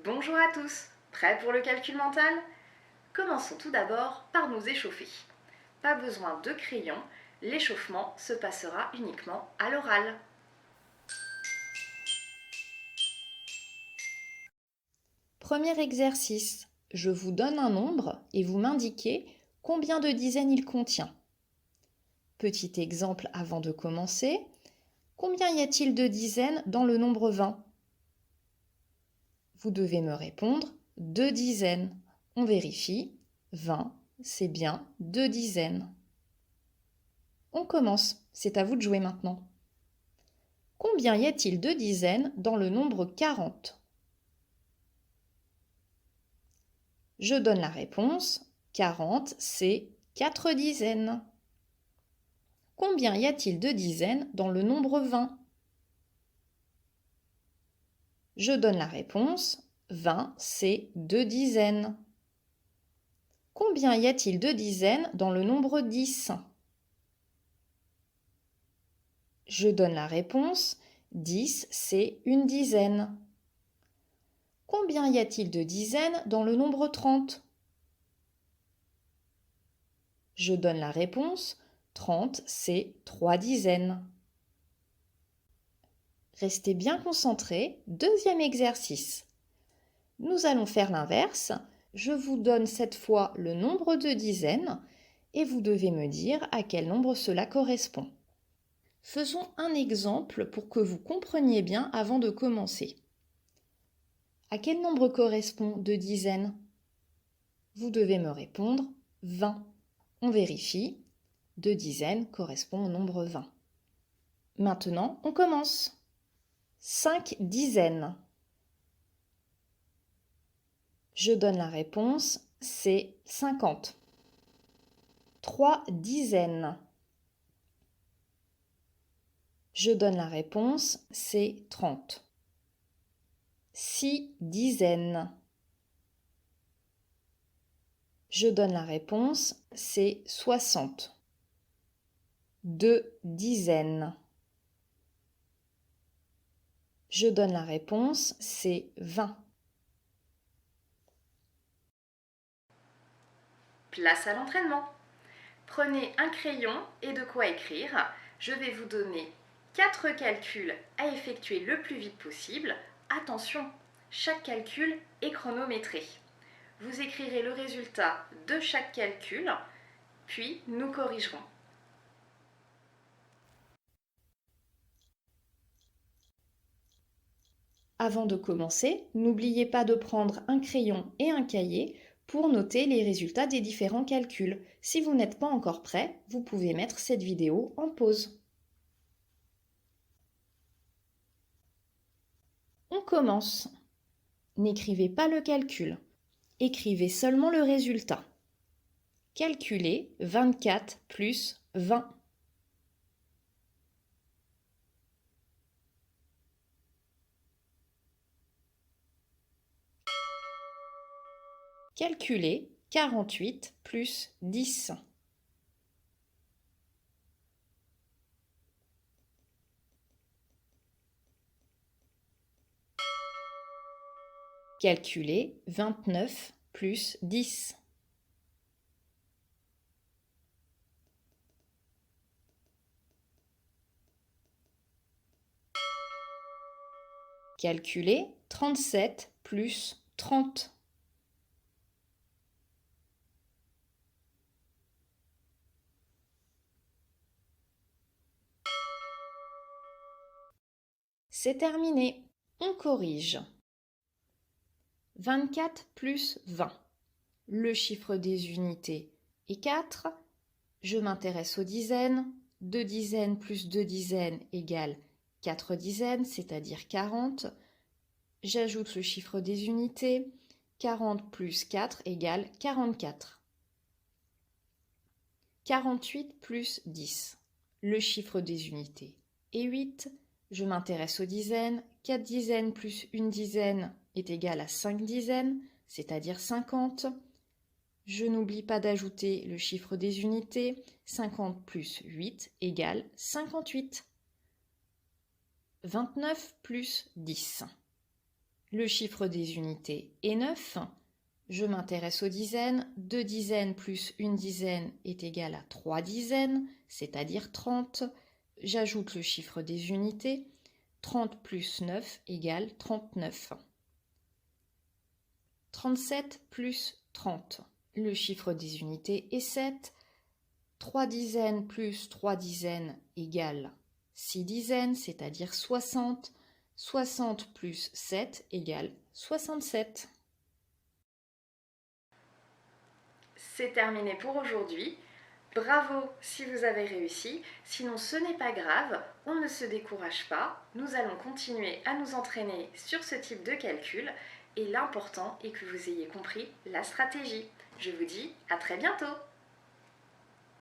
Bonjour à tous, prêts pour le calcul mental? Commençons tout d'abord par nous échauffer. Pas besoin de crayon, l'échauffement se passera uniquement à l'oral. Premier exercice, je vous donne un nombre et vous m'indiquez combien de dizaines il contient. Petit exemple avant de commencer, combien y a-t-il de dizaines dans le nombre 20? Vous devez me répondre 2 dizaines. On vérifie, 20, c'est bien 2 dizaines. On commence, c'est à vous de jouer maintenant. Combien y a-t-il de dizaines dans le nombre 40? Je donne la réponse. 40, c'est 4 dizaines. Combien y a-t-il de dizaines dans le nombre 20? Je donne la réponse. 20, c'est 2 dizaines. Combien y a-t-il de dizaines dans le nombre 10? Je donne la réponse. 10, c'est une dizaine. Combien y a-t-il de dizaines dans le nombre 30? Je donne la réponse. 30, c'est 3 dizaines. Restez bien concentrés. Deuxième exercice. Nous allons faire l'inverse. Je vous donne cette fois le nombre de dizaines et vous devez me dire à quel nombre cela correspond. Faisons un exemple pour que vous compreniez bien avant de commencer. À quel nombre correspond 2 dizaines? Vous devez me répondre 20. On vérifie. 2 dizaines correspond au nombre 20. Maintenant, on commence. 5 dizaines. Je donne la réponse, c'est 50. 3 dizaines. Je donne la réponse, c'est 30. 6 dizaines. Je donne la réponse, c'est 60. 2 dizaines. Je donne la réponse, c'est 20. Place à l'entraînement. Prenez un crayon et de quoi écrire. Je vais vous donner 4 calculs à effectuer le plus vite possible. Attention, chaque calcul est chronométré. Vous écrirez le résultat de chaque calcul, puis nous corrigerons. Avant de commencer, n'oubliez pas de prendre un crayon et un cahier pour noter les résultats des différents calculs. Si vous n'êtes pas encore prêt, vous pouvez mettre cette vidéo en pause. On commence. N'écrivez pas le calcul. Écrivez seulement le résultat. Calculez 24 plus 20. Calculez 48 plus 10. Calculez 29 plus 10. Calculez 37 plus 30. C'est terminé. On corrige. 24 plus 20. Le chiffre des unités est 4. Je m'intéresse aux dizaines. 2 dizaines plus 2 dizaines égale 4 dizaines, c'est-à-dire 40. J'ajoute le chiffre des unités. 40 plus 4 égale 44. 48 plus 10. Le chiffre des unités est 8. Je m'intéresse aux dizaines. 4 dizaines plus 1 dizaine est égal à 5 dizaines, c'est-à-dire 50. Je n'oublie pas d'ajouter le chiffre des unités. 50 plus 8 égale 58. 29 plus 10. Le chiffre des unités est 9. Je m'intéresse aux dizaines. 2 dizaines plus une dizaine est égal à 3 dizaines, c'est-à-dire 30. J'ajoute le chiffre des unités. 30 plus 9 égale 39. 37 plus 30. Le chiffre des unités est 7. 3 dizaines plus 3 dizaines égale 6 dizaines, c'est-à-dire 60. 60 plus 7 égale 67. C'est terminé pour aujourd'hui. Bravo si vous avez réussi, sinon ce n'est pas grave, on ne se décourage pas, nous allons continuer à nous entraîner sur ce type de calcul et l'important est que vous ayez compris la stratégie. Je vous dis à très bientôt.